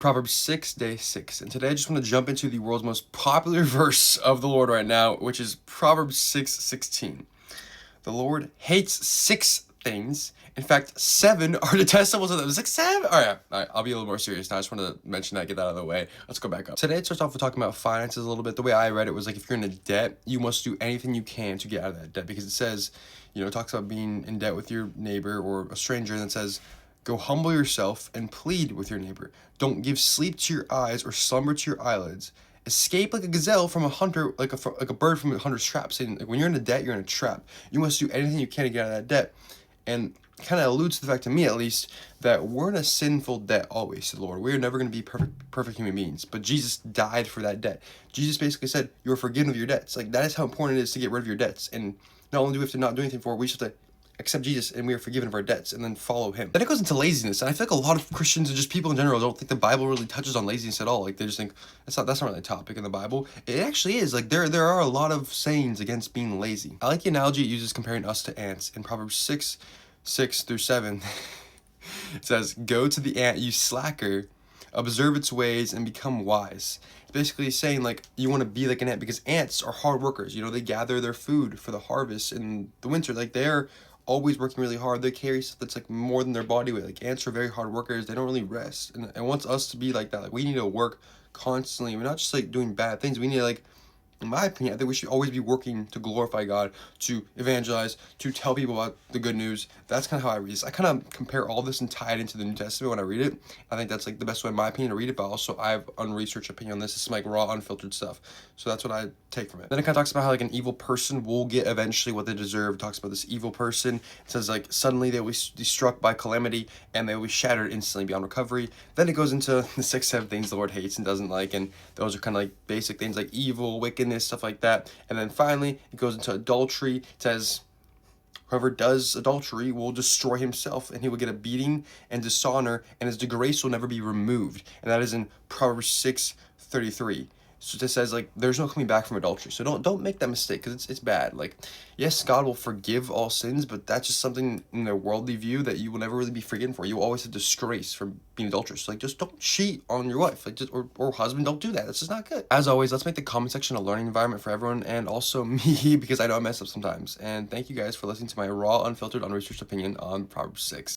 Proverbs 6, day 6. And today I just want to jump into the world's most popular verse of the Lord right now, which is Proverbs 6:16. The Lord hates 6 things. In fact, 7 are detestable to them. It's like 7. All right, I'll be a little more serious now. I just wanted to mention that, get that out of the way. Let's go back up. Today it starts off with talking about finances a little bit. The way I read it was like, if you're in a debt, you must do anything you can to get out of that debt, because it says, it talks about being in debt with your neighbor or a stranger, and it says, go humble yourself and plead with your neighbor. Don't give sleep to your eyes or slumber to your eyelids. Escape like a gazelle from a hunter, like a bird from a hunter's trap. Saying, like, when you're in a debt, you're in a trap. You must do anything you can to get out of that debt. And kind of alludes to the fact, to me at least, that we're in a sinful debt always to the Lord. We're never going to be perfect human beings. But Jesus died for that debt. Jesus basically said, you're forgiven of your debts. Like, that is how important it is to get rid of your debts. And not only do we have to not do anything for it, we just have to accept Jesus and we are forgiven of our debts and then follow him. Then it goes into laziness. And I feel like a lot of Christians and just people in general don't think the Bible really touches on laziness at all. Like, they just think that's not really a topic in the Bible. It actually is. Like, there are a lot of sayings against being lazy. I like the analogy it uses comparing us to ants. In Proverbs 6:6-7, it says, go to the ant, you slacker, observe its ways and become wise. It's basically saying, like, you want to be like an ant, because ants are hard workers. They gather their food for the harvest in the winter. Like, they're always working really hard. They carry stuff that's like more than their body weight. Like, ants are very hard workers. They don't really rest. And it wants us to be like that. Like, we need to work constantly. We're not just like doing bad things. We need to, like, in my opinion, I think we should always be working to glorify God, to evangelize, to tell people about the good news. That's kind of how I read this. I kind of compare all this and tie it into the New Testament when I read it. I think that's like the best way, in my opinion, to read it, but also I have unresearched opinion on this. This is like raw, unfiltered stuff. So that's what I take from it. Then it kind of talks about how, like, an evil person will get eventually what they deserve. It talks about this evil person. It says, like, suddenly they will be struck by calamity and they will be shattered instantly beyond recovery. Then it goes into the 6-7 things the Lord hates and doesn't like, and those are kind of like basic things like evil, wickedness, stuff like that. And then finally it goes into adultery. It says, whoever does adultery will destroy himself, and he will get a beating and dishonor, and his disgrace will never be removed. And that is in Proverbs 6:33. So it says, like, there's no coming back from adultery. So don't make that mistake, because it's bad. Like, yes, God will forgive all sins, but that's just something in their worldly view that you will never really be forgiven for. You will always have disgrace from being adulterous. Like, just don't cheat on your wife, like, just or husband. Don't do that. That's just not good. As always, let's make the comment section a learning environment for everyone, and also me, because I know I mess up sometimes. And thank you guys for listening to my raw, unfiltered, unresearched opinion on Proverbs 6.